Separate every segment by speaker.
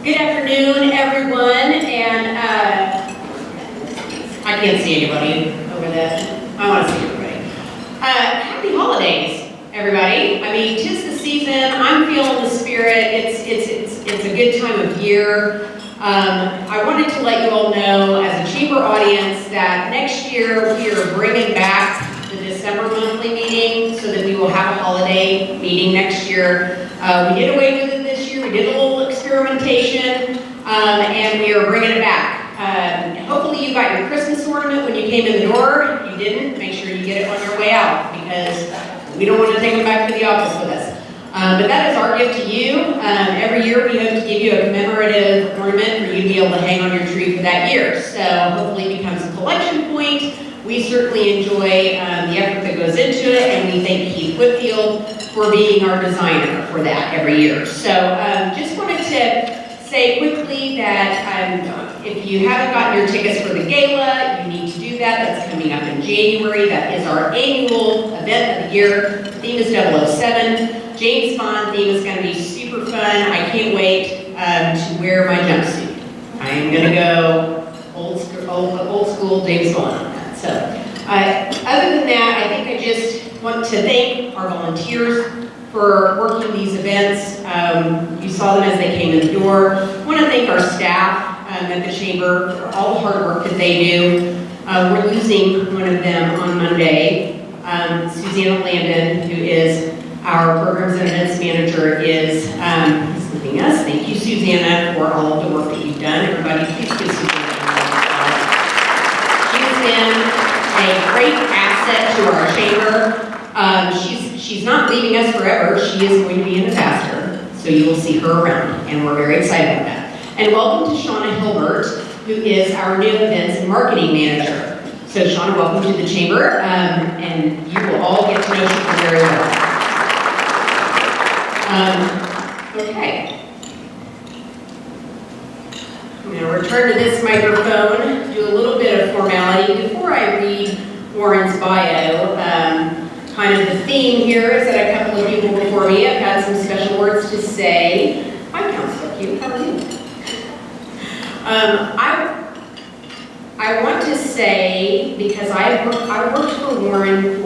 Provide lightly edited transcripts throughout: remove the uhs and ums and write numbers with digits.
Speaker 1: Good afternoon, everyone, and I can't see anybody over there. I want to see everybody. Happy holidays, everybody. I mean, 'tis the season. I'm feeling the spirit. It's a good time of year. I wanted to let you all know, as a chamber audience, that next year we are bringing back the December monthly meeting so that we will have a holiday meeting next year. We did away with it this year. We did a little experimentation, and we are bringing it back. Hopefully you got your Christmas ornament when you came in the door. If you didn't, make sure you get it on your way out, because we don't want to take them back to the office with us. But that is our gift to you. Every year we hope to give you a commemorative ornament for you to be able to hang on your tree for that year. So hopefully it becomes a collection point. We certainly enjoy the effort that goes into it, and we thank Keith Whitfield for being our designer for that every year. So just wanted to say quickly that if you haven't gotten your tickets for the gala, you need to do that. That's coming up in January. That is our annual event of the year. The theme is 007. James Bond theme is going to be super fun. I can't wait to wear my jumpsuit. I am going to go old school James Bond on that. So other than that, I think I just want to thank our volunteers for working these events. You saw them as they came in the door. I want to thank our staff at the Chamber for all the hard work that they do. We're losing one of them on Monday. Susanna Landon, who is our Programs and Events Manager, is leaving us. Thank you, Susanna, for all of the work that you've done. Everybody, please give Susanna a round of applause. She has been a great asset to our Chamber. She's not leaving us forever. She is going to be an ambassador, so you will see her around, and we're very excited about that. And welcome to Shauna Hilbert, who is our new Events and Marketing Manager. So Shauna, welcome to the Chamber, and you will all get to know her very well. Okay. I'm going to return to this microphone, do a little bit of formality. Before I read Warren's bio, kind of the theme here is that a couple of people before me have had some special words to say. Hi, Councilor Q, how are you? I want to say, because I worked for Warren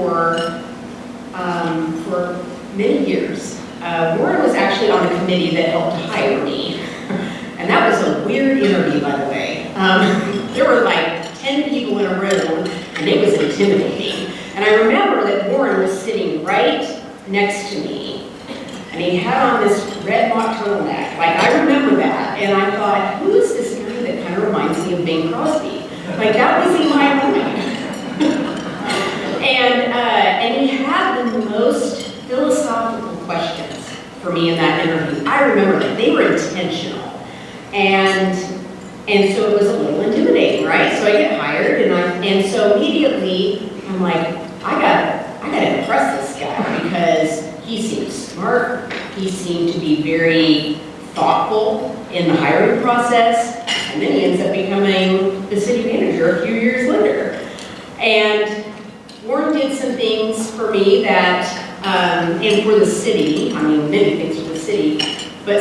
Speaker 1: for many years. Warren was actually on a committee that helped hire me. And that was a weird interview, by the way. There were like 10 people in a room, and it was intimidating. And I remember that Warren was sitting right next to me, and he had on this red mock turtleneck. Like, I remember that, and I thought, who is this guy that kind of reminds me of Bing Crosby? Like, that was in my mind. And he had the most philosophical questions for me in that interview. I remember that. They were intentional. And so it was a little intimidating, right? So I get hired, and so immediately I'm like, I gotta impress this guy, because he seemed smart. He seemed to be very thoughtful in the hiring process, and then he ends up becoming the city manager a few years later. And Warren did some things for me that, and for the city, I mean, many things for the city, but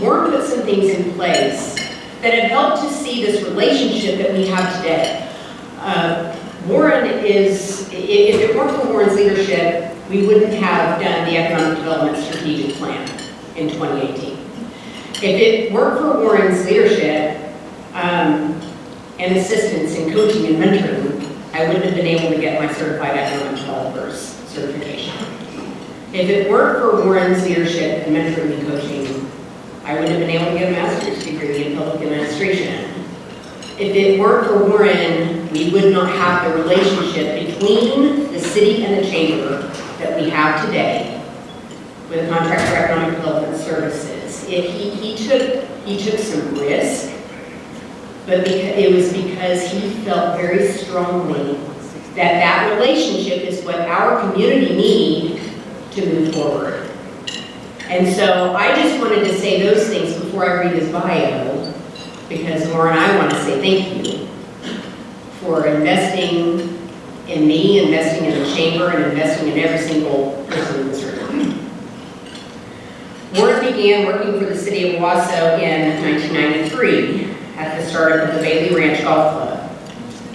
Speaker 1: Warren put some things in place that have helped to see this relationship that we have today. Warren is, if it weren't for Warren's leadership, we wouldn't have done the Economic Development Strategic Plan in 2018. If it weren't for Warren's leadership and assistance in coaching and mentoring, I wouldn't have been able to get my Certified Economic Developers certification. If it weren't for Warren's leadership and mentoring and coaching, I wouldn't have been able to get a master's degree in public administration. If it weren't for Warren, we would not have the relationship between the city and the chamber that we have today with a contract for economic development services. He took some risk, but it was because he felt very strongly that that relationship is what our community needs to move forward. And so I just wanted to say those things before I read his bio, because Warren, I want to say thank you for investing in me, investing in the chamber, and investing in every single person in this room. Warren began working for the city of Owasso in 1993 at the start of the Bailey Ranch Golf Club.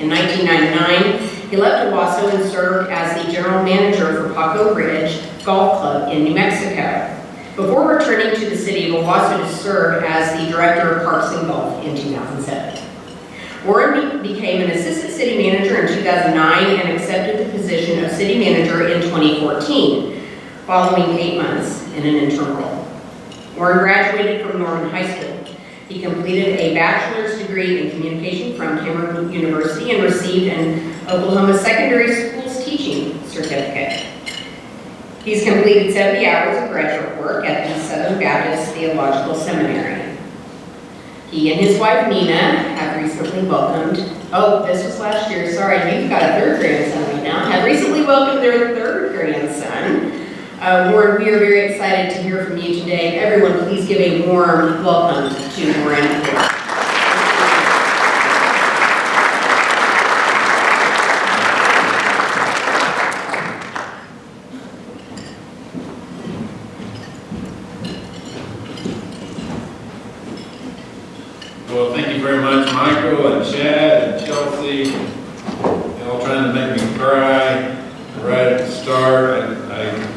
Speaker 1: In 1999, he left Owasso and served as the general manager for Paco Ridge Golf Club in New Mexico, before returning to the city of Owasso to serve as the director of Parks and Golf in 2007. Warren became an assistant city manager in 2009 and accepted the position of city manager in 2014, following 8 months in an interim role. Warren graduated from Norman High School. He completed a bachelor's degree in communication from Cameron University and received an Oklahoma Secondary Schools teaching certificate. He's completed 70 hours of graduate work at the Southern Baptist Theological Seminary. He and his wife Nina have recently welcomed, this was last year, sorry, you've got a third grandson right now, have recently welcomed their third grandson. Warren, we are very excited to hear from you today. Everyone, please give a warm welcome to Warren.
Speaker 2: Well, thank you very much, Michael and Chad and Chelsea. Y'all trying to make me cry right at the start. I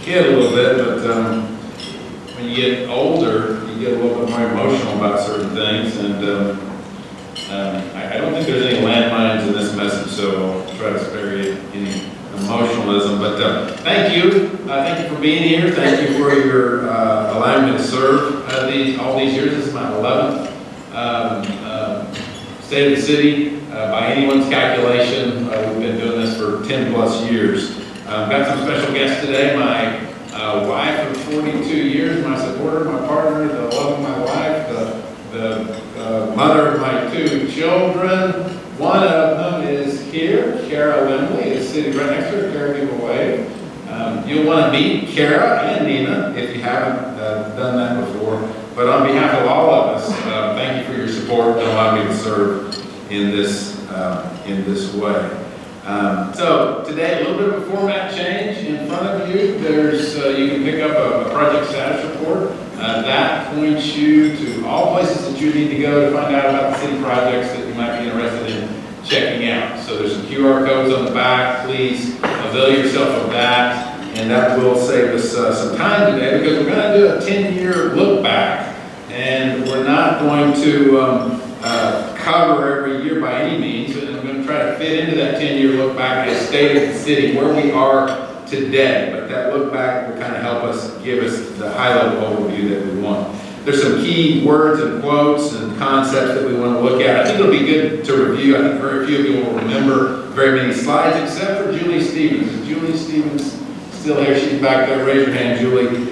Speaker 2: kid a little bit, but when you get older, you get a little bit more emotional about certain things, and I don't think there's any landmines in this message, so I'll try to spare you any emotionalism. But thank you for being here. Thank you for your allowing me to serve all these years. This is my 11th State of the City. By anyone's calculation, we've been doing this for 10 plus years. Got some special guests today. My wife of 42 years, my supporter, my partner, the love of my life, the mother of my 2 children. One of them is here. Kara Lindley is sitting right next to her. Kara, give a wave. You'll want to meet Kara and Nina if you haven't done that before. But on behalf of all of us, thank you for your support and allowing me to serve in this way. So today, a little bit of a format change. In front of you, there's you can pick up a project status report. That points you to all places that you need to go to find out about the city projects that you might be interested in checking out. So there's some QR codes on the back. Please avail yourself of that. And that will save us some time today, because we're going to do a 10-year look back. And we're not going to cover every year by any means, and I'm going to try to fit into that 10-year look back at the state of the city, where we are today. But that look back will kind of help us, give us the high-level overview that we want. There's some key words and quotes and concepts that we want to look at. I think it'll be good to review. I think very few of you will remember very many slides, except for Julie Stevens. Is Julie Stevens still here? She's back there. Raise your hand, Julie.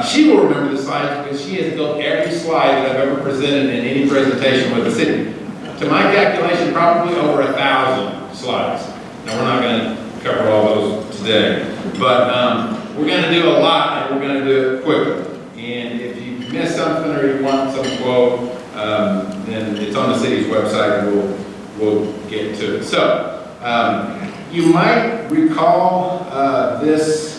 Speaker 2: She will remember the slides because she has built every slide that I've ever presented in any presentation with the city. To my calculation, probably over 1,000 slides. Now, we're not going to cover all those today, but we're going to do a lot, and we're going to do it quickly. And if you miss something or you want some quote, then it's on the city's website, and we'll get to it. So, you might recall this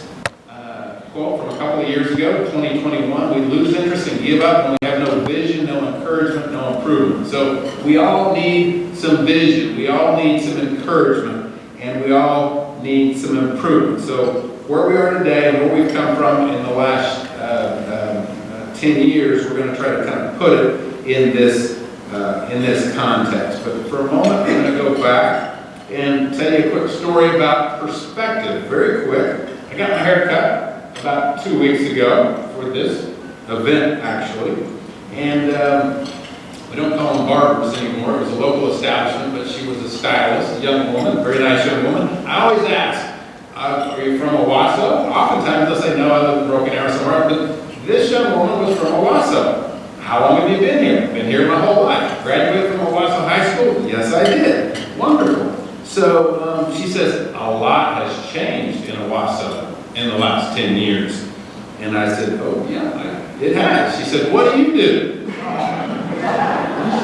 Speaker 2: quote from a couple of years ago, 2021. We lose interest and give up when we have no vision, no encouragement, no improvement. So we all need some vision, we all need some encouragement, and we all need some improvement. So where we are today and where we've come from in the last 10 years, we're going to try to kind of put it in this context. But for a moment, I'm going to go back and tell you a quick story about perspective, very quick. I got my hair cut about 2 weeks ago for this event, actually. And we don't call them barbers anymore. It was a local establishment, but she was a stylist, a young woman, very nice young woman. I always ask, are you from Owasso? Oftentimes they'll say, no, I live in Broken Arrow somewhere. But this young woman was from Owasso. How long have you been here? Been here my whole life. Graduated from Owasso High School? Yes, I did. Wonderful. So she says, a lot has changed in Owasso in the last 10 years. And I said, oh yeah, it has. She said, what do you do? So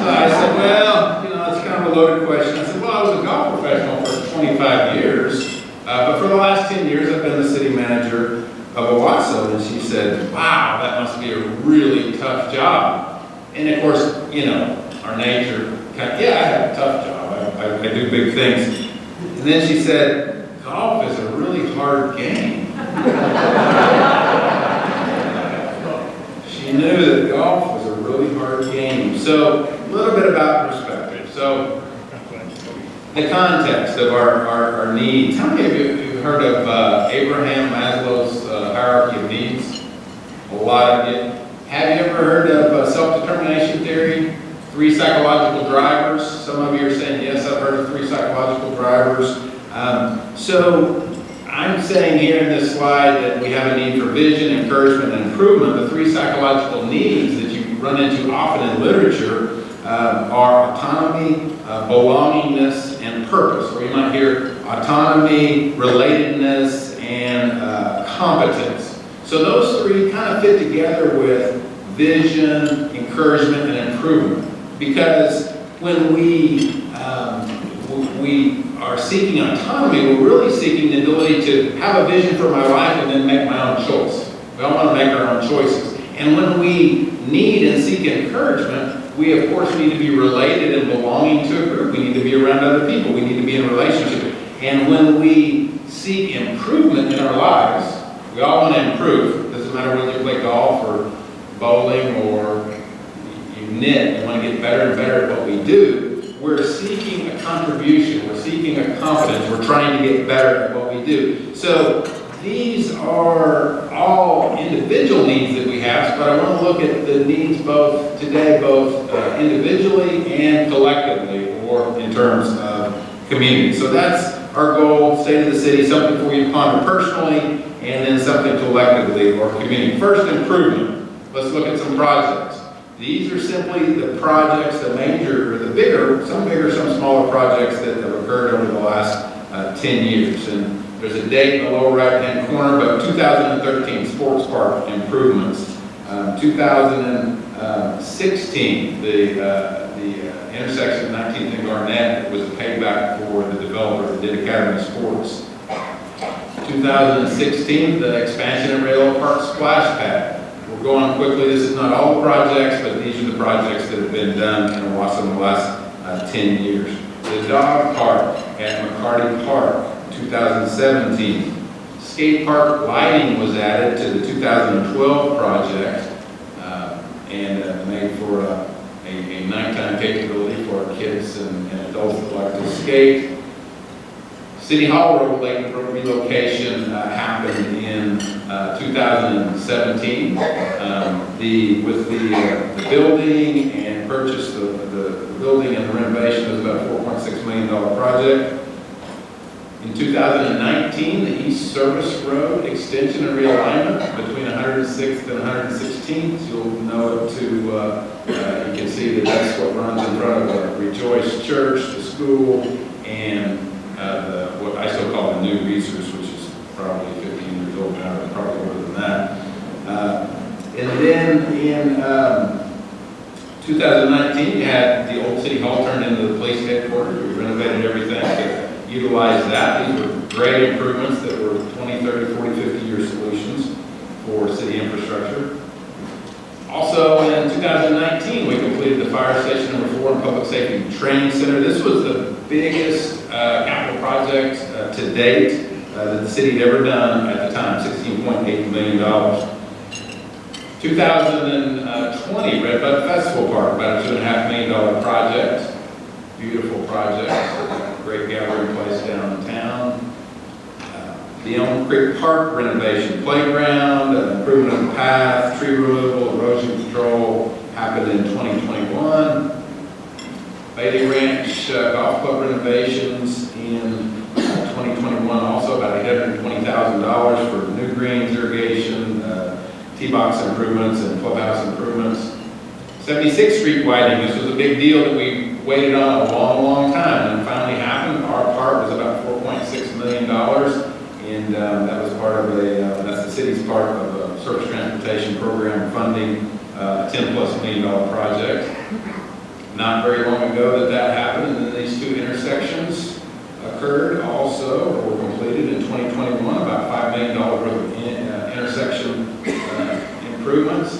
Speaker 2: I said, well, it's kind of a loaded question. I said, well, I was a golf professional for 25 years, but for the last 10 years, I've been the city manager of Owasso. Owasso, and she said, wow, that must be a really tough job. And of course, you know, our nature, yeah, I have a tough job. I do big things. And then she said, golf is a really hard game. She knew that golf was a really hard game. So a little bit about perspective. So the context of our needs. How many of you have heard of Abraham Maslow's hierarchy of needs? A lot of you. Have you ever heard of self-determination theory? 3 psychological drivers. Some of you are saying, yes, I've heard of 3 psychological drivers. So I'm saying here in this slide that we have a need for vision, encouragement, and improvement. The 3 psychological needs that you run into often in literature are autonomy, belongingness, and purpose. Or you might hear autonomy, relatedness, and competence. So those 3 kind of fit together with vision, encouragement, and improvement. Because when we are seeking autonomy, we're really seeking the ability to have a vision for my life and then make my own choice. We all want to make our own choices. And when we need and seek encouragement, we of course need to be related and belonging to a group. We need to be around other people. We need to be in a relationship. And when we seek improvement in our lives, we all want to improve. It doesn't matter whether you play golf or bowling or you knit. You want to get better and better at what we do. We're seeking a contribution. We're seeking a competence. We're trying to get better at what we do. So these are all individual needs that we have, but I want to look at the needs both today, both individually and collectively, or in terms of community. So that's our goal, State of the City, something for you to ponder personally, and then something collectively or community. First, improvement. Let's look at some projects. These are simply the projects, the major, or the bigger, some smaller projects that have occurred over the last 10 years. And there's a date in the lower right-hand corner, but 2013 sports park improvements. 2016, the intersection of 19th and Garnett was a payback for the developer that did Academy Sports. 2016, the expansion of Rail Park splash pad. We're going quickly. This is not all the projects, but these are the projects that have been done in Owasso in the last 10 years. The dog park at McCarty Park, 2017. Skate park lighting was added to the 2012 project and made for a nighttime capability for our kids and adults that like to skate. City Hall Road Lake Road relocation happened in 2017. With the building and purchase of the building and the renovation, was about a $4.6 million project. In 2019, the East Service Road extension and realignment between 106th and 116th. You'll know it you can see that that's what runs in front of Rejoice Church, the school, and what I still call the new Reasers, which is probably 15 years old now, probably older than that. And then in 2019, you had the old City Hall turned into the police headquarters. We renovated everything to utilize that. These were great improvements that were 20, 30, 40, 50-year solutions for city infrastructure. Also in 2019, we completed the Fire Station number 4 and Public Safety Training Center. This was the biggest capital project to date that the city had ever done at the time, $16.8 million. 2020, Red Bud Festival Park, about a $2.5 million project. Beautiful project, great gathering place downtown. The Elm Creek Park renovation, playground, improvement of the path, tree removal, erosion control happened in 2021. Bailey Ranch Golf Club renovations in 2021, also about $820,000 for new greens, irrigation, tee box improvements, and clubhouse improvements. 76th Street widening, this was a big deal that we waited on a long, long time, and it finally happened. Our part was about $4.6 million, and that was part of that's the city's part of a surface transportation program funding a $10+ million project. Not very long ago that happened, and then these 2 intersections occurred also, or were completed in 2021, about $5 million worth of intersection improvements.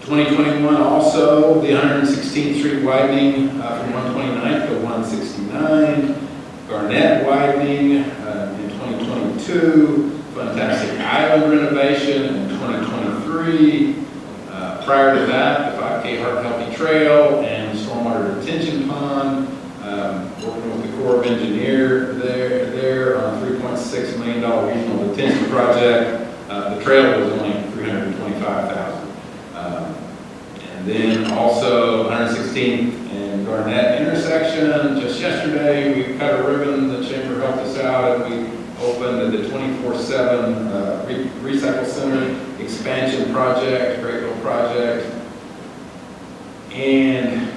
Speaker 2: 2021 also, the 116th Street widening from 129th to 169. Garnett widening in 2022. Fantastic Island renovation in 2023. Prior to that, the 5K Heart Healthy Trail and Stormwater Detention Pond. Working with the Corps of Engineers there on a $3.6 million regional detention project. The trail was only $325,000. And then also 116th and Garnett intersection. Just yesterday, we cut a ribbon. The chamber helped us out, and we opened the 24/7 recycle center expansion project, great little project. And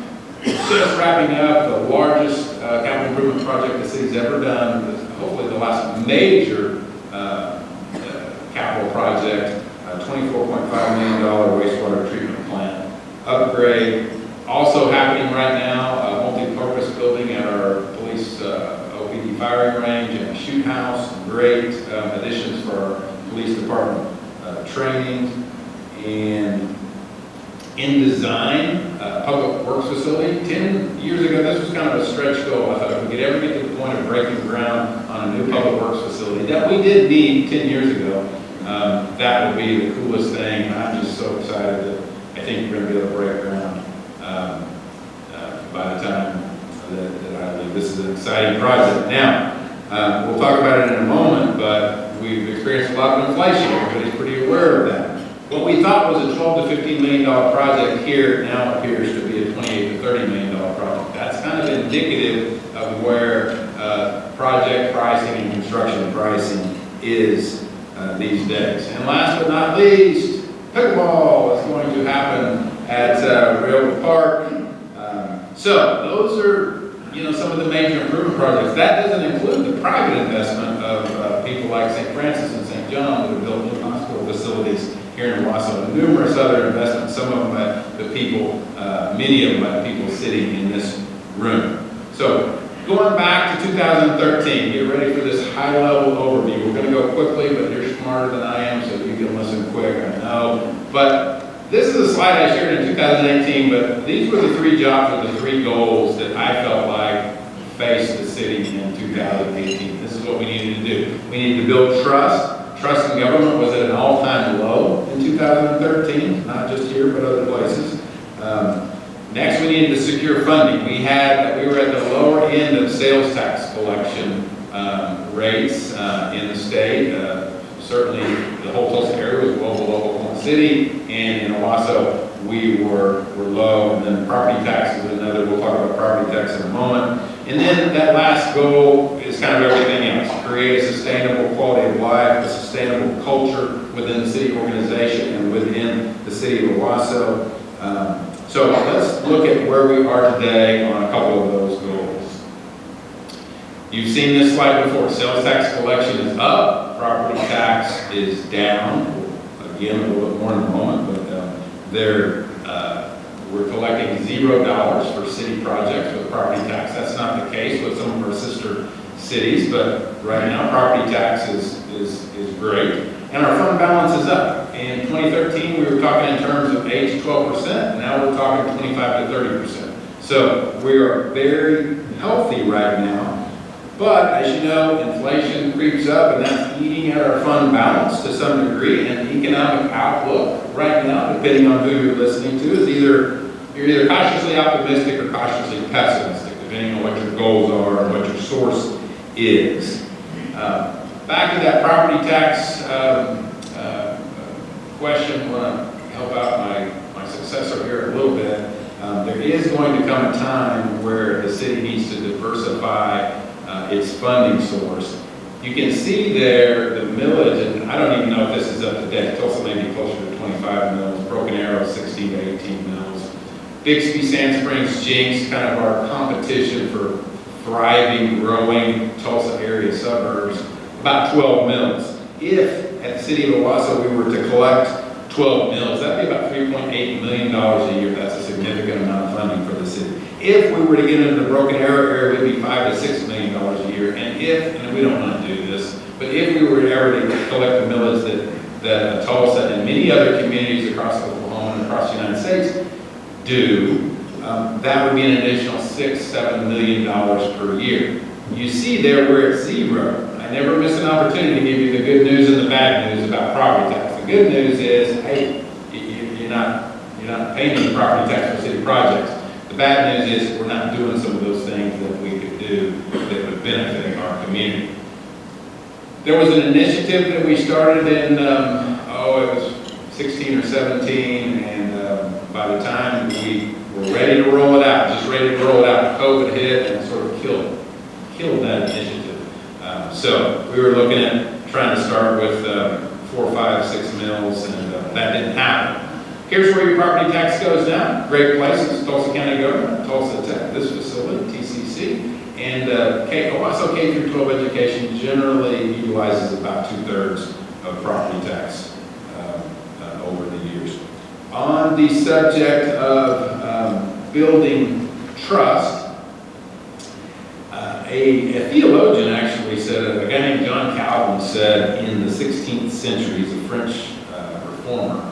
Speaker 2: just wrapping up the largest capital improvement project the city's ever done, hopefully the last major capital project, $24.5 million wastewater treatment plant upgrade. Also happening right now, a multi-purpose building at our police OPD firing range and a shoot house. Great additions for our police department training. And in design, public works facility. 10 years ago, this was kind of a stretch goal. I thought if we could ever get to the point of breaking ground on a new public works facility that we did need 10 years ago, that would be the coolest thing. I'm just so excited that I think we're going to be able to break ground by the time that I leave. This is an exciting project. Now, we'll talk about it in a moment, but we've experienced a lot of inflation. Everybody's pretty aware of that. What we thought was a $12 to $15 million project here now appears to be a $28 to $30 million project. That's kind of indicative of where project pricing and construction pricing is these days. And last but not least, pickleball is going to happen at Railroad Park. So those are, some of the major improvement projects. That doesn't include the private investment of people like St. Francis and St. John that have built new hospital facilities here in Owasso, and numerous other investments, some of them by the people, many of them by the people sitting in this room. So going back to 2013, get ready for this high-level overview. We're going to go quickly, but you're smarter than I am, so you can listen quick, I know. But this is a slide I shared in 2018, but these were the three jobs or the three goals that I felt like faced the city in 2018. This is what we needed to do. We needed to build trust. Trust in government was at an all-time low in 2013, not just here, but other places. Next, we needed to secure funding. We were at the lower end of sales tax collection rates in the state. Certainly, the whole Tulsa area was well below Oklahoma City, and in Owasso, we were low. And then property tax is another. We'll talk about property tax in a moment. And then that last goal is kind of everything else. Create a sustainable quality of life, a sustainable culture within the city organization and within the city of Owasso. So let's look at where we are today on a couple of those goals. You've seen this slide before. Sales tax collection is up, property tax is down. Again, a little bit more in a moment, but we're collecting $0 for city projects with property tax. That's not the case with some of our sister cities, but right now property tax is great. And our fund balance is up. In 2013, we were talking in terms of 8 to 12%. Now we're talking 25 to 30%. So we are very healthy right now. But as you know, inflation creeps up, and that's eating at our fund balance to some degree. And the economic outlook right now, depending on who you're listening to, is you're either cautiously optimistic or cautiously pessimistic, depending on what your goals are and what your source is. Back to that property tax question. I want to help out my successor here a little bit. There is going to come a time where the city needs to diversify its funding source. You can see there the millage, and I don't even know if this is up to date. Tulsa may be closer to 25 mils, Broken Arrow 16 to 18 mils. Bixby, Sand Springs, Jinx, kind of our competition for thriving, growing Tulsa area suburbs, about 12 mils. If at the city of Owasso we were to collect 12 mils, that'd be about $3.8 million a year. That's a significant amount of funding for the city. If we were to get into the Broken Arrow area, we'd be $5 to $6 million a year. And we don't want to do this, but if we were ever to collect the millage that Tulsa and many other communities across Oklahoma and across the United States do, that would be an additional $6-7 million per year. You see there we're at zero. I never miss an opportunity to give you the good news and the bad news about property tax. The good news is, hey, you're not paying the property tax for city projects. The bad news is we're not doing some of those things that we could do that would benefit our community. There was an initiative that we started in, it was 16 or 17, and by the time we were ready to roll it out, COVID hit and sort of killed that initiative. So we were looking at trying to start with 4, 5, 6 mills, and that didn't happen. Here's where your property tax goes now. Great places: Tulsa County Government, Tulsa Tech, this facility, TCC, and Owasso K through 12 education generally utilizes about 2/3 of property tax over the years. On the subject of building trust, a theologian actually said, a guy named John Calvin said in the 16th century, he's a French reformer,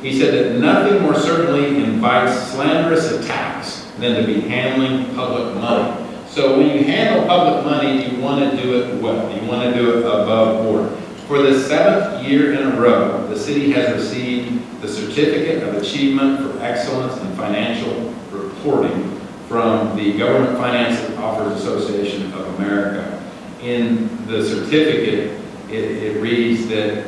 Speaker 2: he said that nothing more certainly invites slanderous attacks than to be handling public money. So when you handle public money, you want to do it well. You want to do it above board. For the 7th year in a row, the city has received the Certificate of Achievement for Excellence in Financial Reporting from the Government Finance Officers Association of America. In the certificate, it reads that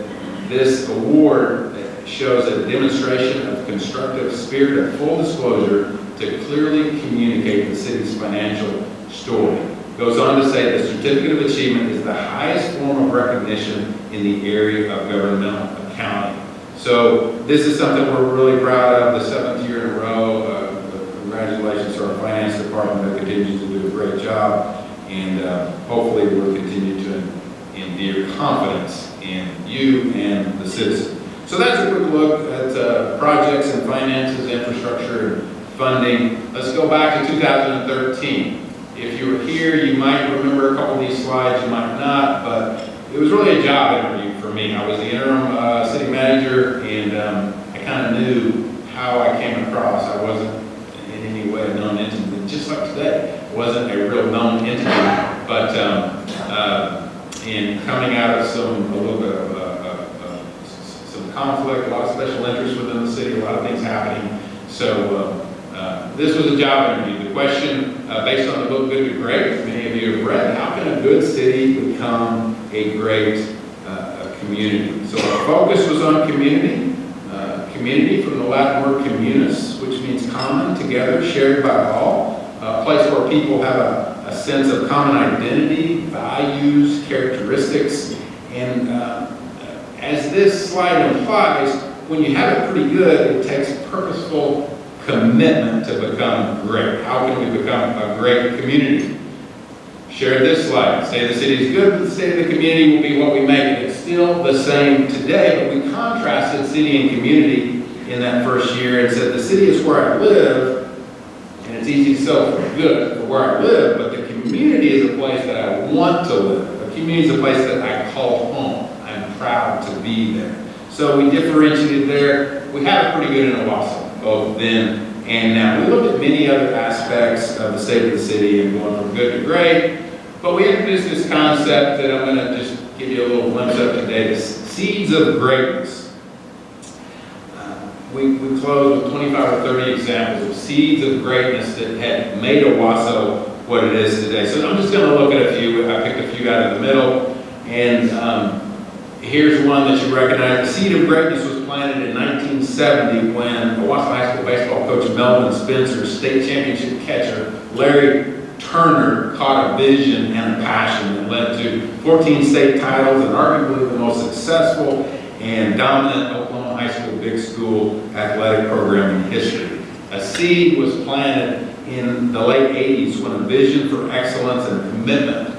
Speaker 2: this award shows a demonstration of constructive spirit of full disclosure to clearly communicate the city's financial story. Goes on to say the Certificate of Achievement is the highest form of recognition in the area of governmental accounting. So this is something we're really proud of, the 7th year in a row. Congratulations to our finance department that continues to do a great job, and hopefully we'll continue to endear confidence in you and the citizens. So that's a quick look at projects and finances, infrastructure, and funding. Let's go back to 2013. If you were here, you might remember a couple of these slides, you might not, but it was really a job interview for me. I was the interim city manager, and I kind of knew how I came across. I wasn't in any way a known entity, just like today. I wasn't a real known entity, but in coming out of a little bit of some conflict, a lot of special interests within the city, a lot of things happening. So this was a job interview. The question, based on the book Good to Great, many of you have read, how can a good city become a great community? So our focus was on community. Community from the Latin word communis, which means common, together, shared by all. A place where people have a sense of common identity, values, characteristics. And as this slide implies, when you have it pretty good, it takes purposeful commitment to become great. How can we become a great community? Share this slide. Say the city is good, but the state of the community will be what we make it. It's still the same today, but we contrasted city and community in that first year and said the city is where I live, and it's easy to sell for good for where I live, but the community is a place that I want to live. The community is a place that I call home. I'm proud to be there. So we differentiated there. We have it pretty good in Owasso, both then and now. We looked at many other aspects of the state of the city and going from good to great, but we introduced this concept that I'm going to just give you a little glimpse of today, the seeds of greatness. We closed with 25 or 30 examples of seeds of greatness that had made Owasso what it is today. So I'm just going to look at a few. I picked a few out of the middle, and here's one that you recognize. The seed of greatness was planted in 1970 when Owasso High School baseball coach Melvin Spencer's state championship catcher Larry Turner caught a vision and a passion that led to 14 state titles and arguably the most successful and dominant Oklahoma high school big school athletic program in history. A seed was planted in the late 80s when a vision for excellence and commitment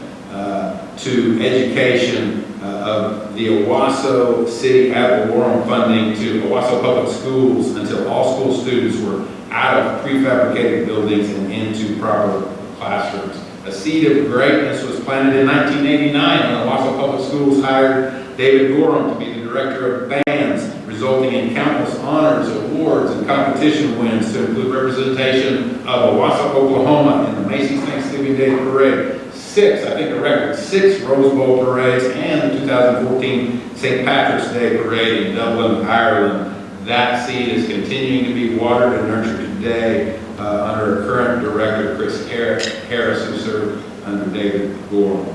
Speaker 2: to education of the Owasso City ad valorem funding to Owasso Public Schools until all school students were out of prefabricated buildings and into proper classrooms. A seed of greatness was planted in 1989 when Owasso Public Schools hired David Gorham to be the director of bands, resulting in countless honors, awards, and competition wins to include representation of Owasso, Oklahoma in the Macy's Thanksgiving Day Parade. 6, I think a record, 6 Rose Bowl parades, and the 2014 St. Patrick's Day Parade in Dublin, Ireland. That seed is continuing to be watered and nurtured today under current director Chris Harris, who served under David Gorham.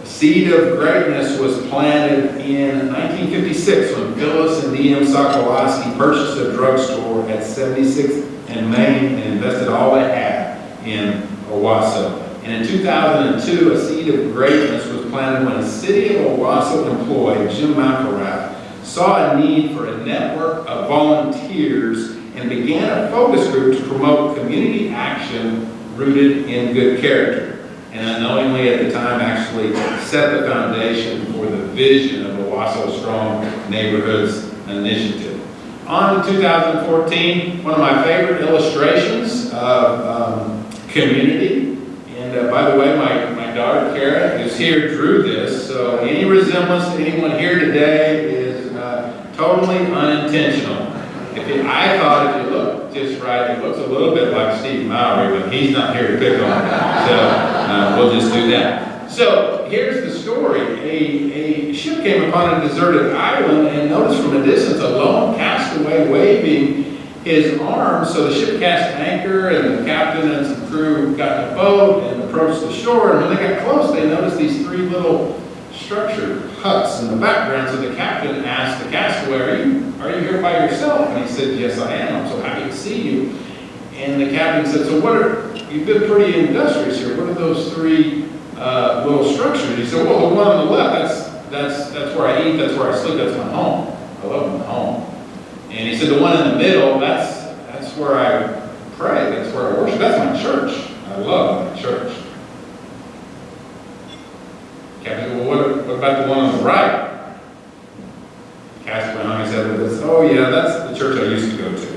Speaker 2: The seed of greatness was planted in 1956 when Phyllis and D.M. Sokolowski purchased a drugstore at 76th and Main and invested all they had in Owasso. And in 2002, a seed of greatness was planted when a City of Owasso employee, Jim McElrath, saw a need for a network of volunteers and began a focus group to promote community action rooted in good character. And unknowingly at the time actually set the foundation for the vision of Owasso Strong Neighborhoods Initiative. On to 2014, one of my favorite illustrations of community. And by the way, my daughter Kara, who's here, drew this. So any resemblance to anyone here today is totally unintentional. I thought if you look just right, it looks a little bit like Steve Mowry, but he's not here to pick on him. So we'll just do that. So here's the story. A ship came upon a deserted island and noticed from a distance a lone castaway waving his arms. So the ship cast anchor and the captain and some crew got in the boat and approached the shore. And when they got close, they noticed these 3 little structured huts in the background. So the captain asked the castaway, are you here by yourself? And he said, yes, I am. I'm so happy to see you. And the captain said, so you've been pretty industrious here. What are those 3 little structures? He said, well, the one on the left, that's where I eat, that's where I sleep, that's my home. I love my home. And he said, the one in the middle, that's where I pray, that's where I worship, that's my church. I love my church. Captain said, well, what about the one on the right? Castaway hung his head with this, oh yeah, that's the church I used to go to.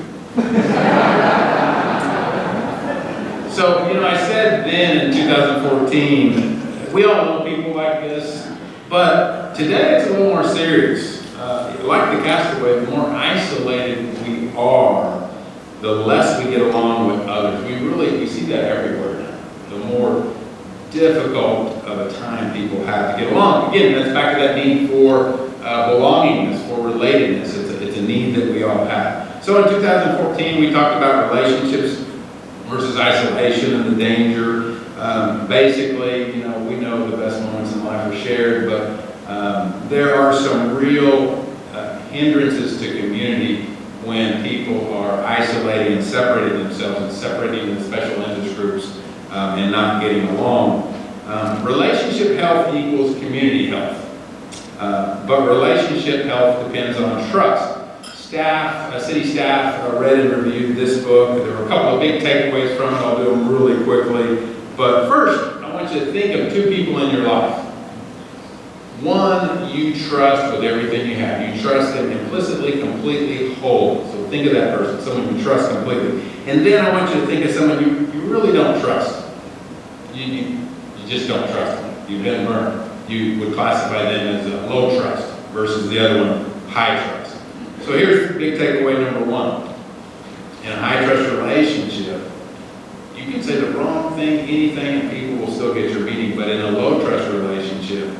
Speaker 2: So, I said then in 2014, we all know people like this, but today it's a little more serious. Like the castaway, the more isolated we are, the less we get along with others. We see that everywhere now. The more difficult of a time people have to get along. Again, that's back to that need for belongingness, for relatedness. It's a need that we all have. So in 2014, we talked about relationships versus isolation and the danger. Basically, we know the best moments in life are shared, but there are some real hindrances to community when people are isolating and separating themselves and separating into special interest groups and not getting along. Relationship health equals community health, but relationship health depends on trust. City staff read and reviewed this book. There were a couple of big takeaways from it. I'll do them really quickly. But first, I want you to think of 2 people in your life. One, you trust with everything you have. You trust them implicitly, completely, wholly. So think of that person, someone you trust completely. And then I want you to think of someone you really don't trust. You just don't trust them. You've been burned. You would classify them as a low trust versus the other one, high trust. So here's big takeaway number 1. In a high trust relationship, you can say the wrong thing, anything, and people will still get your meaning. But in a low trust relationship,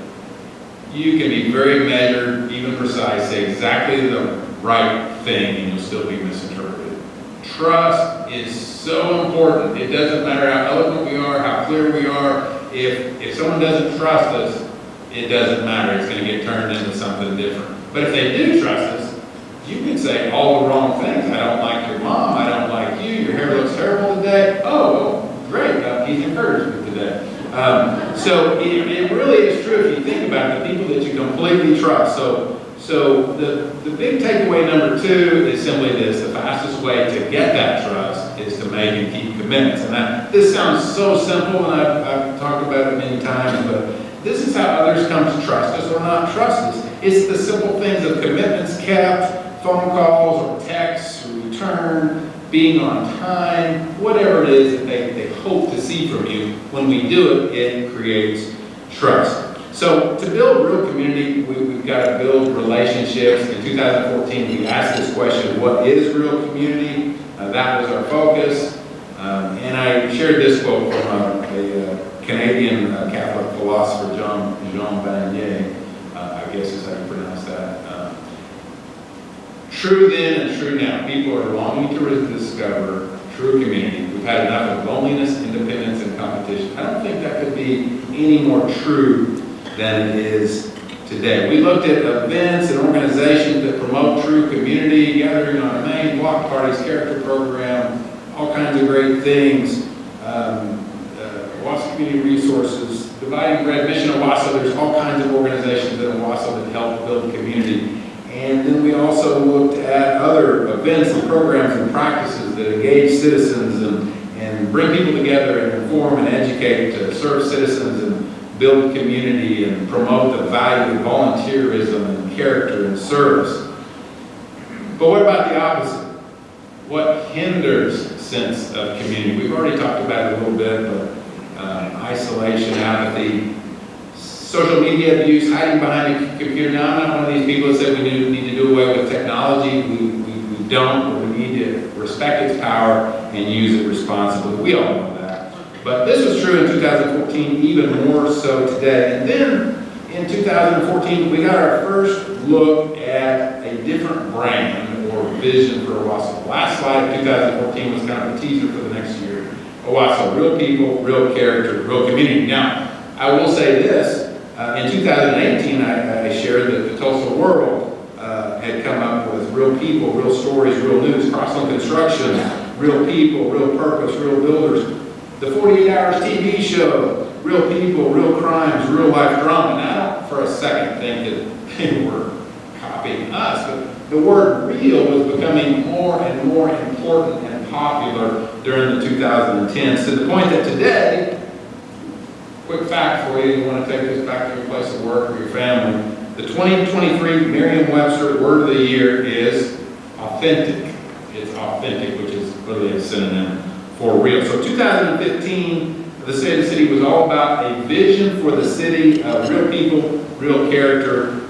Speaker 2: you can be very measured, even precise, say exactly the right thing, and you'll still be misinterpreted. Trust is so important. It doesn't matter how eloquent we are, how clear we are. If someone doesn't trust us, it doesn't matter. It's going to get turned into something different. But if they do trust us, you can say all the wrong things. I don't like your mom. I don't like you. Your hair looks terrible today. Oh, well, great. He's encouraged me today. So it really is true if you think about it, the people that you completely trust. So the big takeaway number 2 is simply this: the fastest way to get that trust is to make and keep commitments. And this sounds so simple, and I've talked about it many times, but this is how others come to trust us or not trust us. It's the simple things of commitments kept, phone calls or texts, return, being on time, whatever it is that they hope to see from you. When we do it, it creates trust. So to build real community, we've got to build relationships. In 2014, we asked this question, what is real community? That was our focus. And I shared this quote from a Canadian Catholic philosopher, Jean Vanier, I guess is how you pronounce that. True then and true now. People are longing to discover true community. We've had enough of loneliness, independence, and competition. I don't think that could be any more true than it is today. We looked at events and organizations that promote true community, gathering on Main, block parties, character program, all kinds of great things. Owasso Community Resources, Dividing Bread, Mission Owasso, there's all kinds of organizations in Owasso that help build community. And then we also looked at other events and programs and practices that engage citizens and bring people together and inform and educate to serve citizens and build community and promote the value of volunteerism and character and service. But what about the opposite? What hinders sense of community? We've already talked about it a little bit, but isolation, apathy, social media abuse, hiding behind a computer. Now, I'm not one of these people that say we need to do away with technology. We don't, but we need to respect its power and use it responsibly. We all know that. But this was true in 2014, even more so today. And then in 2014, we got our first look at a different brand or vision for Owasso. Last slide, 2014, was kind of a teaser for the next year. Owasso, real people, real character, real community. Now, I will say this. In 2018, I shared that the Tulsa World had come up with real people, real stories, real news, Crossland Construction, real people, real purpose, real builders. The 48 Hours TV show, real people, real crimes, real life drama. And I don't for a second think that they were copying us, but the word real was becoming more and more important and popular during the 2010s, to the point that today, quick fact for you want to take this back to your place of work or your family, the 2023 Merriam-Webster word of the year is authentic. It's authentic, which is literally a synonym for real. So 2015, the State of the City was all about a vision for the city of real people, real character,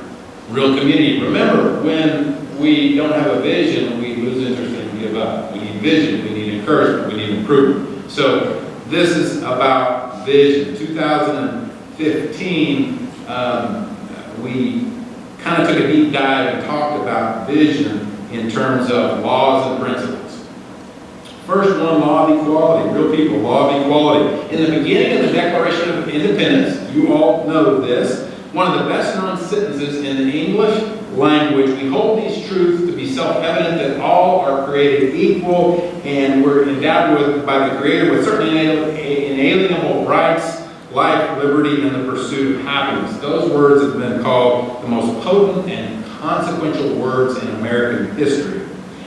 Speaker 2: real community. Remember, when we don't have a vision, we lose interest and give up. We need vision, we need encouragement, we need improvement. So this is about vision. 2015, we kind of took a deep dive and talked about vision in terms of laws and principles. First one, law of equality, real people, law of equality. In the beginning of the Declaration of Independence, you all know this, one of the best known sentences in the English language, we hold these truths to be self-evident that all are created equal and we're endowed with, by the Creator, with certain inalienable rights, life, liberty, and the pursuit of happiness. Those words have been called the most potent and consequential words in American history.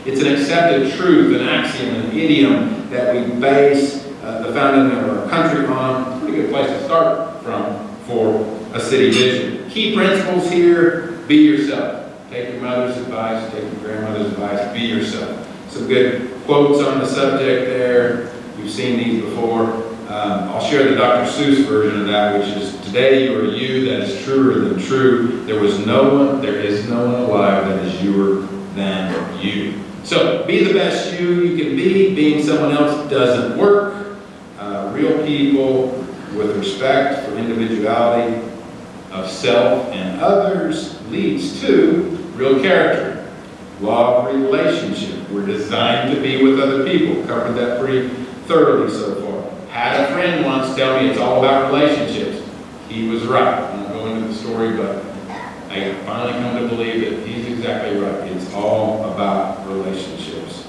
Speaker 2: It's an accepted truth, an axiom, an idiom that we base the founding of our country on. Pretty good place to start from for a city vision. Key principles here: be yourself. Take your mother's advice, take your grandmother's advice, be yourself. Some good quotes on the subject there. You've seen these before. I'll share the Dr. Seuss version of that, which is, today you are you, that is truer than true. There is no one alive that is youer than you. So be the best you can be. Being someone else doesn't work. Real people with respect for individuality of self and others leads to real character. Law of relationship. We're designed to be with other people. Covered that pretty thoroughly so far. Had a friend once tell me it's all about relationships. He was right. I'm not going into the story, but I finally come to believe that he's exactly right. It's all about relationships.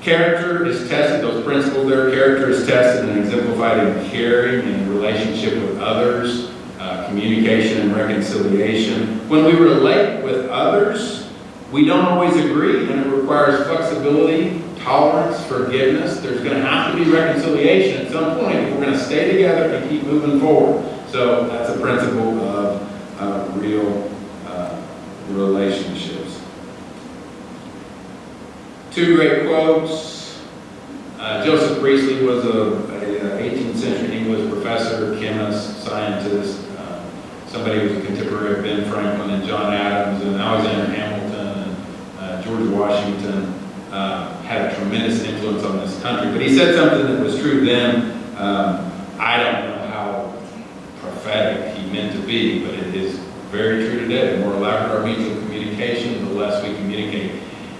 Speaker 2: Character is tested. Those principles there, character is tested and exemplified in caring and in relationship with others, communication and reconciliation. When we relate with others, we don't always agree, and it requires flexibility, tolerance, forgiveness. There's going to have to be reconciliation at some point if we're going to stay together and keep moving forward. So that's a principle of real relationships. Two great quotes. Joseph Priestley was a 18th century English professor, chemist, scientist, somebody who was a contemporary of Ben Franklin and John Adams and Alexander Hamilton and George Washington, had a tremendous influence on this country. But he said something that was true then. I don't know how prophetic he meant to be, but it is very true today. The more elaborate our means of communication, the less we communicate.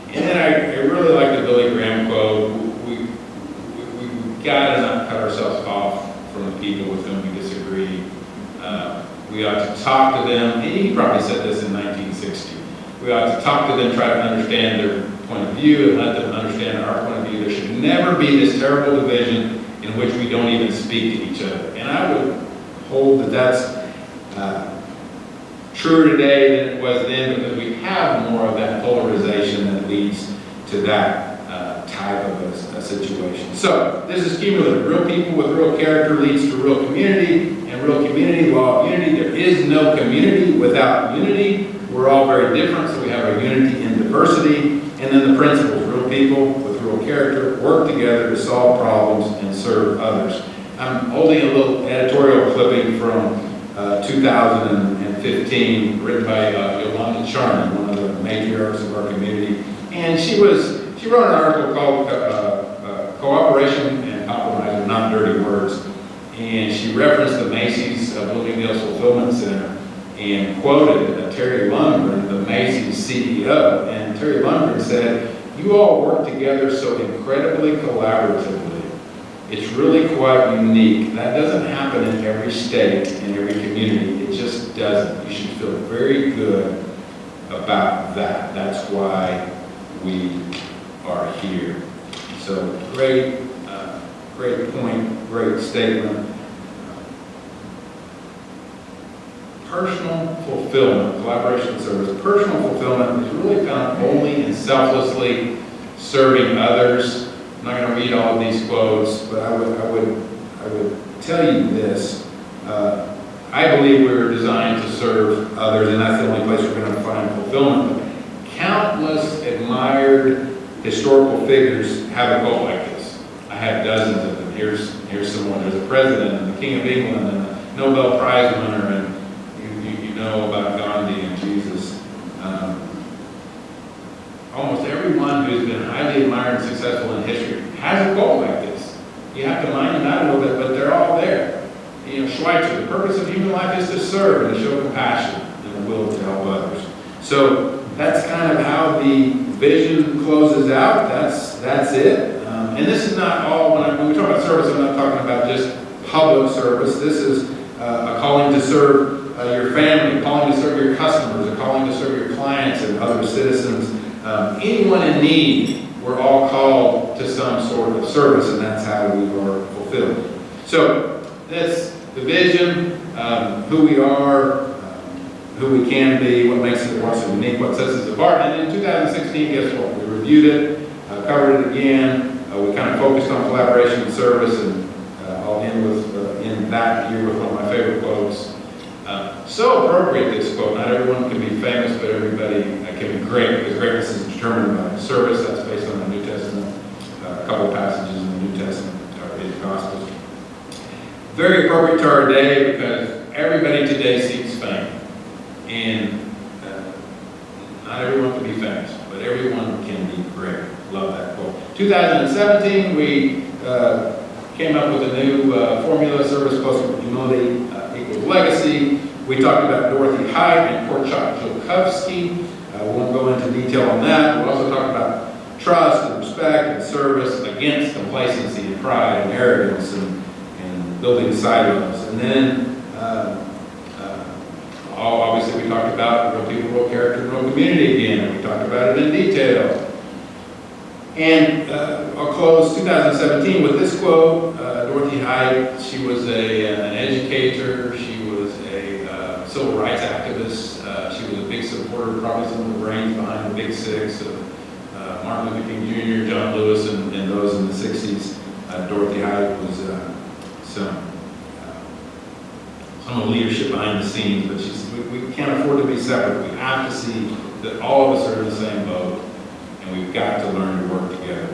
Speaker 2: And then I really like the Billy Graham quote, we got to not cut ourselves off from the people with whom we disagree. We ought to talk to them. He probably said this in 1960. We ought to talk to them, try to understand their point of view, and let them understand our point of view. There should never be this terrible division in which we don't even speak to each other. And I would hold that that's truer today than it was then, because we have more of that polarization that leads to that type of a situation. So this is cumulative. Real people with real character leads to real community, and real community, law of unity. There is no community without unity. We're all very different, so we have a unity in diversity. And then the principles, real people with real character work together to solve problems and serve others. I'm holding a little editorial clipping from 2015, written by Yolanda Charney, one of the matriarchs of our community. And she wrote an article called Cooperation and Compromise Are Not Dirty Words. And she referenced the Macy's Bloomingdale's Fulfillment Center and quoted Terry Lundgren, the Macy's CEO. And Terry Lundgren said, "You all work together so incredibly collaboratively. It's really quite unique. That doesn't happen in every state, in every community. It just doesn't. You should feel very good about that. That's why we are here." So great point, great statement. Personal fulfillment, collaboration service. Personal fulfillment is really found only in selflessly serving others. I'm not going to read all of these quotes, but I would tell you this. I believe we're designed to serve others, and that's the only place we're going to find fulfillment. But countless admired historical figures have a goal like this. I have dozens of them. Here's someone. There's a president and the King of England and a Nobel Prize winner, and you know about Gandhi and Jesus. Almost everyone who's been highly admired and successful in history has a goal like this. You have to mind them out a little bit, but they're all there. You know, Schweitzer, the purpose of human life is to serve and to show compassion and the will to help others. So that's kind of how the vision closes out. That's it. And this is not all, when we talk about service, I'm not talking about just public service. This is a calling to serve your family, a calling to serve your customers, a calling to serve your clients and other citizens. Anyone in need, we're all called to some sort of service, and that's how we are fulfilled. So that's the vision, who we are, who we can be, what makes it what's unique, what sets us apart. And in 2016, guess what? We reviewed it, covered it again. We kind of focused on collaboration and service, and I'll end with, in that year, with one of my favorite quotes. So appropriate, this quote. Not everyone can be famous, but everybody can be great, because greatness is determined by service. That's based on the New Testament, a couple of passages in the New Testament, or in the Gospels. Very appropriate to our day, because everybody today seeks fame. And not everyone can be famous, but everyone can be great. Love that quote. 2017, we came up with a new formula: service plus humility equals legacy. We talked about Dorothy Height and Korchak Joukowsky. We won't go into detail on that. We also talked about trust and respect and service against complacency and pride and arrogance and building silos. And then obviously we talked about real people, real character, real community again, and we talked about it in detail. And I'll close 2017 with this quote. Dorothy Height, she was an educator, she was a civil rights activist, she was a big supporter, probably some of the brains behind the Big Six of Martin Luther King Jr., John Lewis, and those in the 60s. Dorothy Height was some of the leadership behind the scenes, but we can't afford to be separate. We have to see that all of us are in the same boat, and we've got to learn to work together.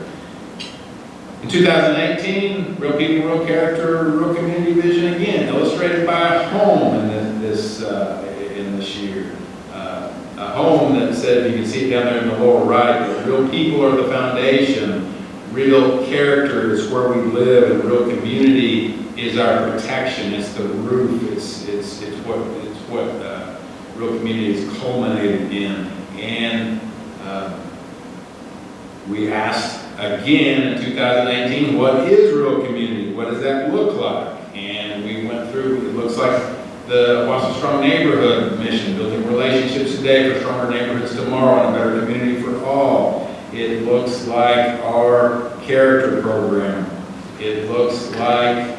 Speaker 2: In 2018, real people, real character, real community vision again, illustrated by a home in this year. A home that said, you can see it down there in the lower right, that real people are the foundation, real character is where we live, and real community is our protection. It's the roof. It's what real community is culminated in. And we asked again in 2018, what is real community? What does that look like? And we went through, it looks like the Owasso Strong Neighborhood mission, building relationships today for stronger neighborhoods tomorrow and a better community for all. It looks like our character program. It looks like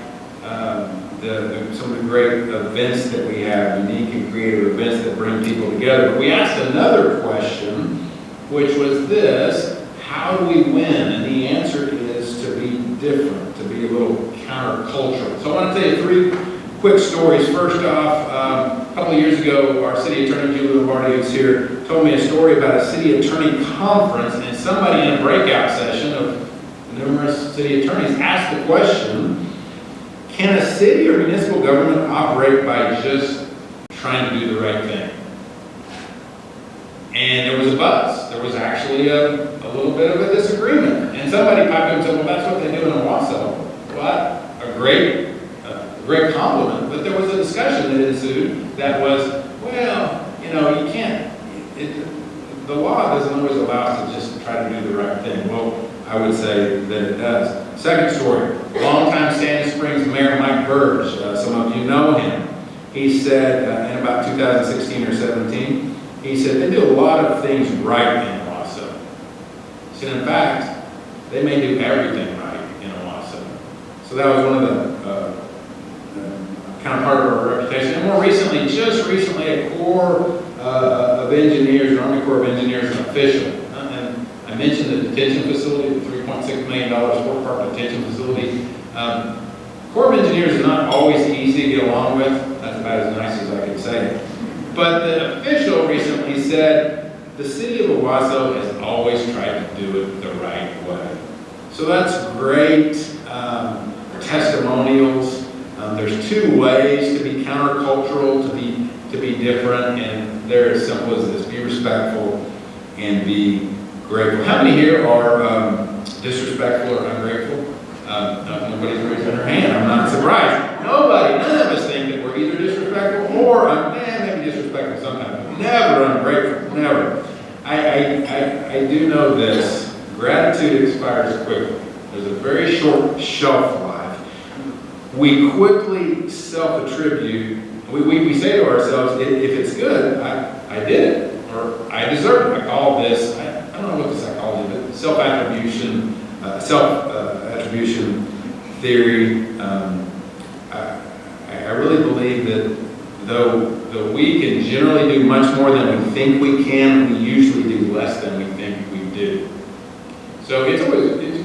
Speaker 2: some of the great events that we have, unique and creative events that bring people together. But we asked another question, which was this: how do we win? And the answer is to be different, to be a little countercultural. So I want to tell you three quick stories. First off, a couple of years ago, our city attorney, Julie Lombardi, who's here, told me a story about a city attorney conference, and somebody in a breakout session of numerous city attorneys asked the question, can a city or municipal government operate by just trying to do the right thing? And there was a buzz. There was actually a little bit of a disagreement. And somebody piped up and said, well, that's what they do in Owasso. Well, a great compliment, but there was a discussion that ensued that was, well, you can't, the law doesn't always allow us to just try to do the right thing. Well, I would say that it does. Second story, longtime Sandy Springs Mayor Mike Burge, some of you know him. He said in about 2016 or 17, he said they do a lot of things right in Owasso. He said, in fact, they may do everything right in Owasso. So that was one of the kind of part of our reputation. And more recently, just recently, a Corps of Engineers, the Army Corps of Engineers, an official. And I mentioned the detention facility, the $3.6 million Fort Park detention facility. Corps of Engineers is not always easy to get along with. That's about as nice as I can say. But the official recently said, the city of Owasso has always tried to do it the right way. So that's great testimonials. There's two ways to be countercultural, to be different, and they're as simple as this: be respectful and be grateful. How many here are disrespectful or ungrateful? Nobody's raising their hand. I'm not surprised. None of us think that we're either disrespectful or maybe disrespectful sometimes. Never ungrateful. Never. I do know this: gratitude expires quickly. There's a very short shelf life. We quickly self-attribute. We say to ourselves, if it's good, I did it, or I deserve it. I call this, I don't know what the psychology is, but self-attribution, self-attribution theory. I really believe that though we can generally do much more than we think we can, we usually do less than we think we do. So it's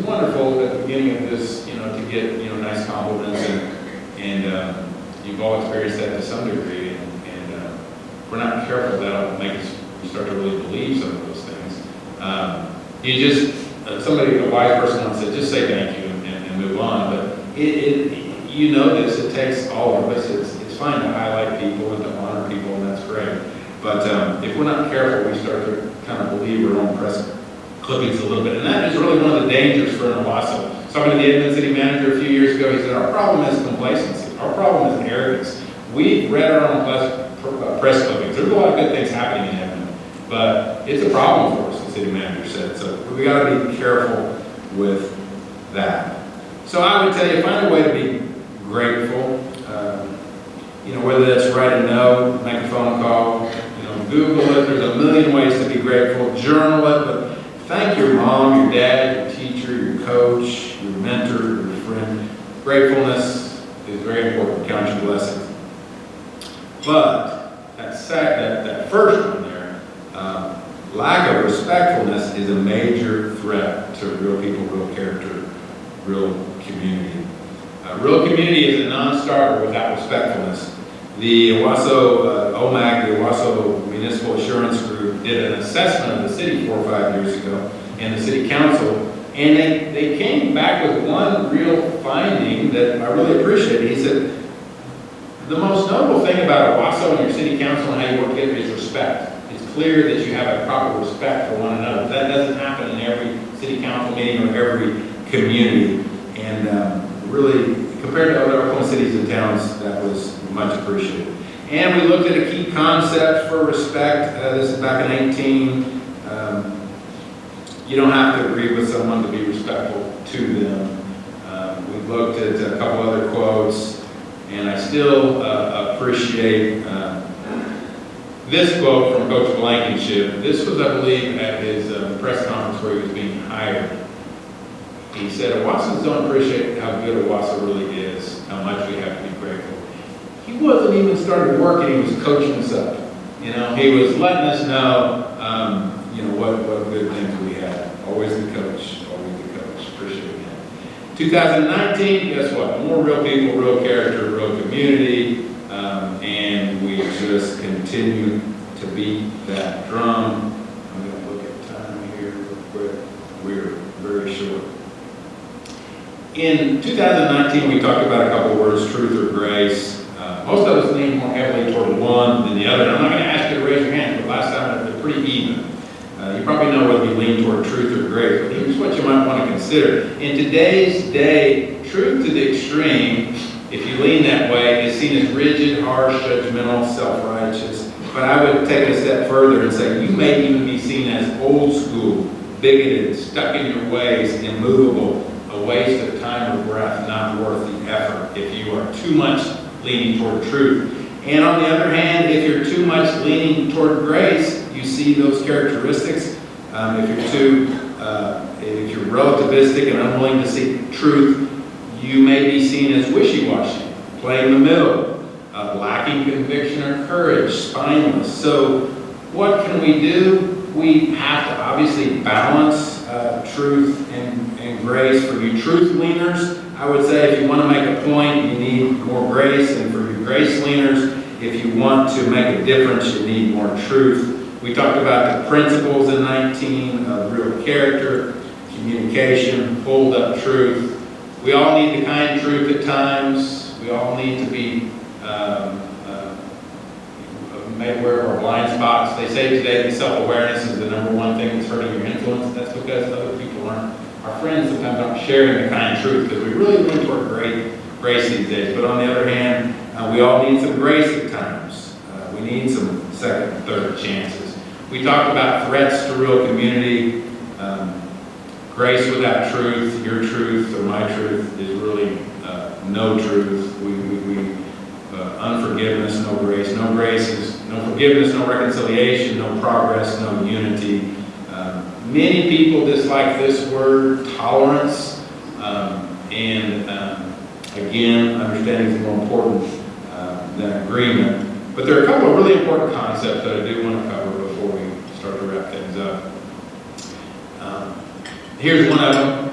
Speaker 2: wonderful at the beginning of this, to get nice compliments, and you've all experienced that to some degree. And if we're not careful, that'll make us start to really believe some of those things. A wise person once said, just say thank you and move on. But it takes all of us. It's fine to highlight people and to honor people, and that's great. But if we're not careful, we start to kind of believe our own press clippings a little bit. And that is really one of the dangers for an Owasso. Talking to the Edmond city manager a few years ago, he said, our problem is complacency. Our problem is arrogance. We've read our own press clippings. There's a lot of good things happening in Edmond, but it's a problem for us, the city manager said. So we got to be careful with that. So I would tell you, find a way to be grateful. Whether that's write a note, make a phone call, Google it. There's a million ways to be grateful. Journal it, but thank your mom, your dad, your teacher, your coach, your mentor, your friend. Gratefulness is very important. Count your blessings. But that first one there, lack of respectfulness is a major threat to real people, real character, real community. Real community is a non-starter without respectfulness. The Owasso OMAG, the Owasso Municipal Assurance Group, did an assessment of the city 4 or 5 years ago, and the city council And they came back with one real finding that I really appreciated. He said, the most notable thing about Owasso and your city council and how you work together is respect. It's clear that you have a proper respect for one another. That doesn't happen in every city council meeting or every community. And really, compared to other Oklahoma cities and towns, that was much appreciated. And we looked at a key concept for respect. This is back in 18. You don't have to agree with someone to be respectful to them. We looked at a couple other quotes, and I still appreciate this quote from Coach Blankenship. This was, I believe, at his press conference where he was being hired. He said, Owassans don't appreciate how good Owasso really is, how much we have to be grateful. He wasn't even started working, he was coaching us up. You know, he was letting us know, what good things we had. Always the coach, appreciate it. 2019, guess what? More real people, real character, real community, and we just continue to beat that drum. I'm going to look at time here real quick. We're very short. In 2019, we talked about a couple of words, truth or grace. Most of us lean more heavily toward one than the other. And I'm not going to ask you to raise your hand, but last time they're pretty even. You probably know whether you lean toward truth or grace, but here's what you might want to consider. In today's day, truth to the extreme, if you lean that way, is seen as rigid, harsh, judgmental, self-righteous. But I would take it a step further and say you may even be seen as old school, bigoted, stuck in your ways, immovable, a waste of time or breath, not worth the effort if you are too much leaning toward truth. And on the other hand, if you're too much leaning toward grace, you see those characteristics. If you're relativistic and unwilling to seek truth, you may be seen as wishy-washy, playing the middle, lacking conviction or courage, spineless. So what can we do? We have to obviously balance truth and grace. For you truth leaners, I would say if you want to make a point, you need more grace. And for you grace leaners, if you want to make a difference, you need more truth. We talked about the principles in 19 of real character, communication, hold up truth. We all need the kind truth at times. We all need to be made aware of our blind spots. They say today that self-awareness is the number one thing that's hurting your influence. That's because other people aren't, our friends sometimes aren't sharing the kind truth because we really lean toward grace these days. But on the other hand, we all need some grace at times. We need some second and third chances. We talked about threats to real community. Grace without truth, your truth or my truth, is really no truth. Unforgiveness, no grace. No grace is no forgiveness, no reconciliation, no progress, no unity. Many people dislike this word, tolerance. Again, understanding is more important than agreement. But there are a couple of really important concepts that I do want to cover before we start to wrap things up. Here's one of them.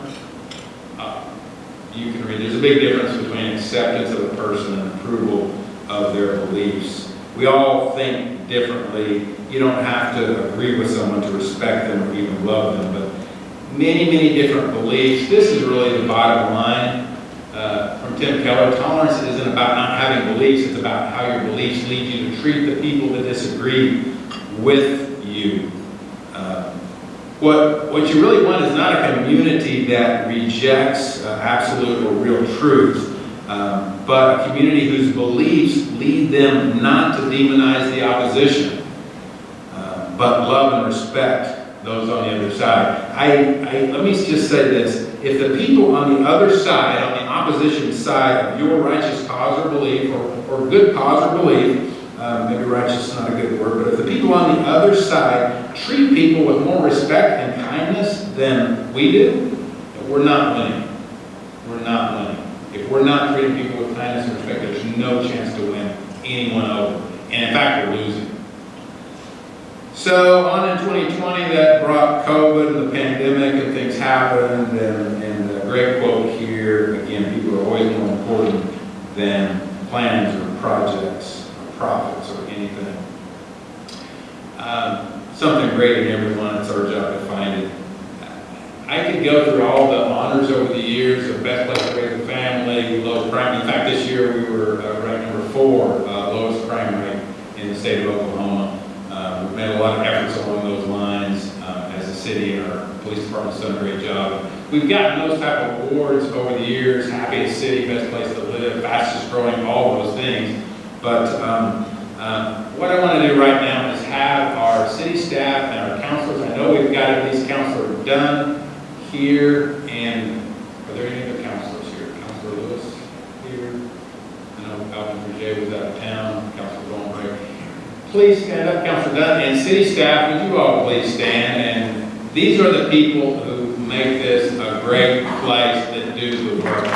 Speaker 2: You can read. There's a big difference between acceptance of a person and approval of their beliefs. We all think differently. You don't have to agree with someone to respect them or even love them, but many different beliefs. This is really the bottom line. From Tim Keller, tolerance isn't about not having beliefs, it's about how your beliefs lead you to treat the people that disagree with you. What you really want is not a community that rejects absolute or real truth, but a community whose beliefs lead them not to demonize the opposition, but love and respect those on the other side. Let me just say this. If the people on the other side, on the opposition side of your righteous cause or belief, or good cause or belief, maybe righteous is not a good word, but if the people on the other side treat people with more respect and kindness than we do, we're not winning. We're not winning. If we're not treating people with kindness and respect, there's no chance to win anyone over. And in fact, we're losing. So on in 2020, that brought COVID and the pandemic, and things happened, and a great quote here, again, people are always more important than plans or projects or profits or anything. Something great in everyone, it's our job to find it. I could go through all the honors over the years of best place to raise a family, lowest crime. In fact, this year we were ranked number 4, lowest crime rate in the state of Oklahoma. We've made a lot of efforts along those lines as a city, and our police department's done a great job. We've gotten those type of awards over the years: happiest city, best place to live, fastest growing, all those things. But what I want to do right now is have our city staff and our counselors. I know we've got at least Counselor Dunn here, and are there any other counselors here? Counselor Lewis here. I know Alvin Berger was out of town. Counselor Goldberg. Please stand up, Counselor Dunn, and city staff. Would you all please stand? And these are the people who make this a great place that do the work.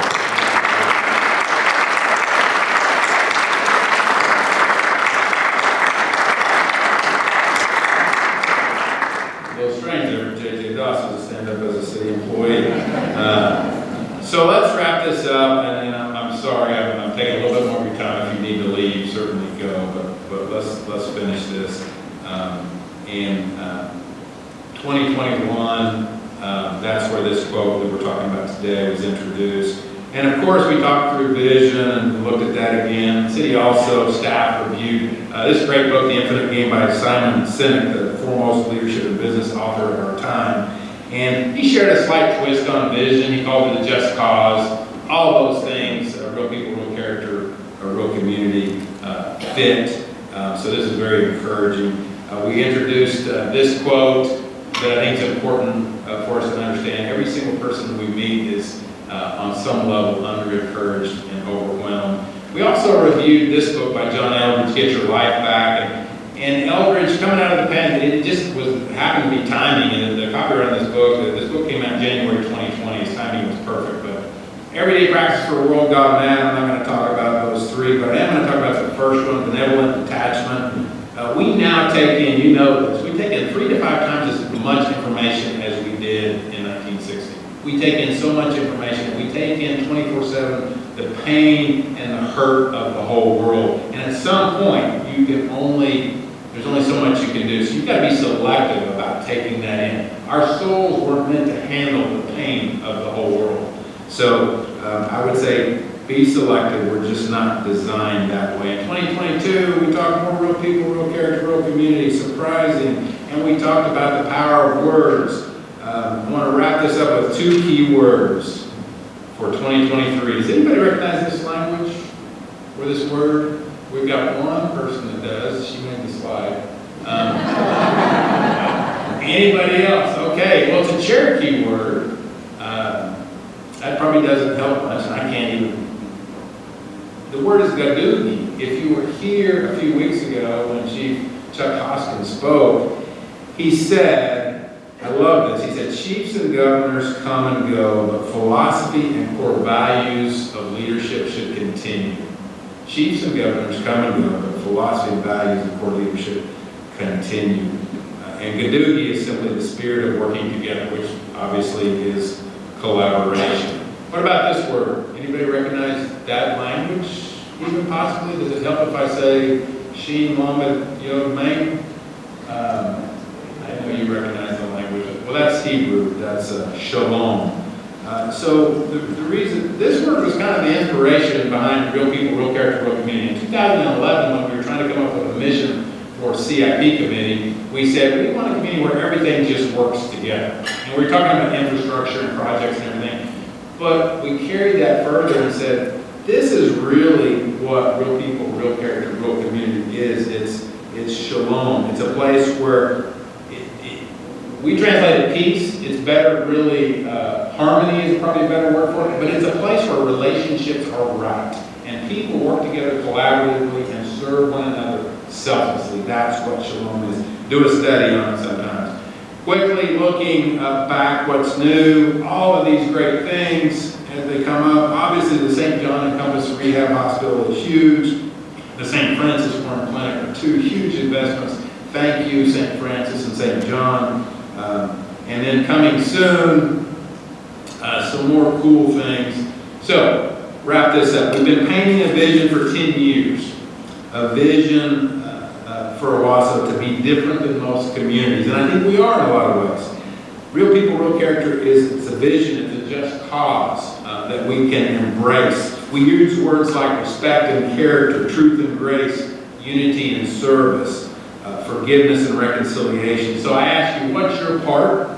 Speaker 2: Stand up as a city employee. So let's wrap this up, and then I'm sorry I'm taking a little bit more of your time. If you need to leave, certainly go, but let's finish this. In 2021, that's where this quote that we're talking about today was introduced. And of course, we talked through vision and looked at that again. City also staff reviewed this great book, The Infinite Game by Simon Sinek, the foremost leadership and business author of our time. And he shared a slight twist on vision. He called it a just cause. All those things, real people, real character, a real community fit. So this is very encouraging. We introduced this quote that I think is important for us to understand. Every single person we meet is on some level under-encouraged and overwhelmed. We also reviewed this book by John Eldridge, Get Your Life Back. And Eldridge, coming out of the pandemic, it just happened to be timing. And the copyright on this book came out in January 2020. His timing was perfect. But Everyday Practice for a World God Man, I'm not going to talk about those 3, but I am going to talk about the first one, benevolent detachment. We now take in, you know this, we take in 3 to 5 times as much information as we did in 1960. We take in so much information. We take in 24/7 the pain and the hurt of the whole world. And at some point, there's only so much you can do. So you've got to be selective about taking that in. Our souls weren't meant to handle the pain of the whole world. So I would say be selective. We're just not designed that way. In 2022, we talked more real people, real character, real community, surprising. And we talked about the power of words. I want to wrap this up with 2 key words for 2023. Does anybody recognize this language or this word? We've got one person that does. She made the slide. Anybody else? Okay, well, it's a Cherokee word. That probably doesn't help much, and I can't even. The word is gadoogie. If you were here a few weeks ago when Chief Chuck Hoskins spoke, he said, I love this, he said, chiefs and governors come and go, but philosophy and core values of leadership should continue. Chiefs and governors come and go, but philosophy and values and core leadership continue. And gadoogie is simply the spirit of working together, which obviously is collaboration. What about this word? Anybody recognize that language? Even possibly, does it help if I say Sheen Lamed Yod Meng? I know you recognize the language. Well, that's Hebrew. That's shalom. So the reason, this word was kind of the inspiration behind real people, real character, real community. In 2011, when we were trying to come up with a mission for CIP committee, we said we want a community where everything just works together. And we were talking about infrastructure and projects and everything. But we carried that further and said, this is really what real people, real character, real community is. It's shalom. It's a place where we translated peace. It's better, really, harmony is probably a better word for it. But it's a place where relationships are right. And people work together collaboratively and serve one another selflessly. That's what shalom is. Do a study on it sometimes. Quickly looking back, what's new, all of these great things as they come up. Obviously, the St. John and Compass Rehab Hospital is huge. The St. Francis Foreign Clinic are 2 huge investments. Thank you, St. Francis and St. John. And then coming soon, some more cool things. So, wrap this up. We've been painting a vision for 10 years. A vision for Owasso to be different than most communities. And I think we are in a lot of ways. Real people, real character is it's a vision, it's a just cause that we can embrace. We use words like respect and character, truth and grace, unity and service, forgiveness and reconciliation. So I ask you, what's your part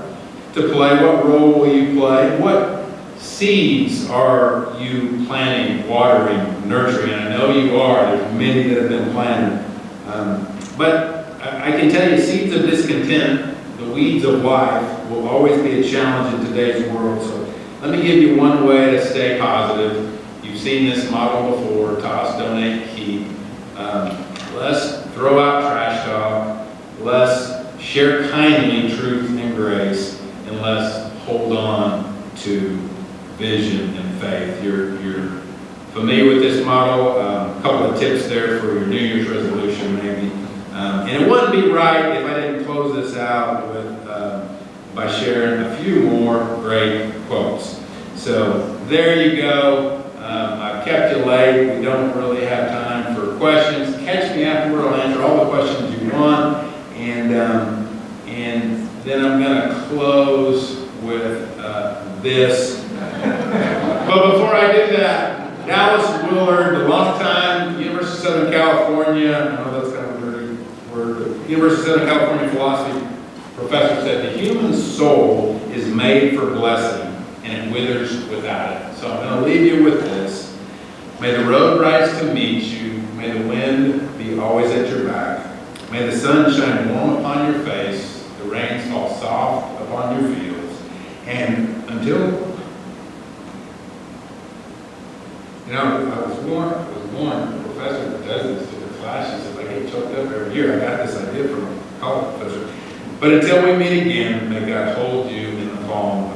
Speaker 2: to play? What role will you play? What seeds are you planting, watering, nurturing? And I know you are. There's many that have been planted. But I can tell you, seeds of discontent, the weeds of life, will always be a challenge in today's world. So let me give you one way to stay positive. You've seen this model before: toss, donate, keep. Let's throw out trash talk. Let's share kindly truth and grace, and let's hold on to vision and faith. You're familiar with this model. A couple of tips there for your New Year's resolution, maybe. And it wouldn't be right if I didn't close this out with by sharing a few more great quotes. So there you go. I've kept you late. We don't really have time for questions. Catch me afterward. I'll answer all the questions you want. And then I'm going to close with this. But before I do that, Dallas Willard, the longtime University of Southern California, I know that's kind of a dirty word, but University of Southern California philosophy professor said, the human soul is made for blessing, and it withers without it. So I'm going to leave you with this. May the road rise to meet you. May the wind be always at your back. May the sun shine warm upon your face. The rains fall soft upon your fields. And until, I was warned, the professor that does this to the classes, if I get choked up every year, I got this idea from a college professor. But until we meet again, may God hold you in the palm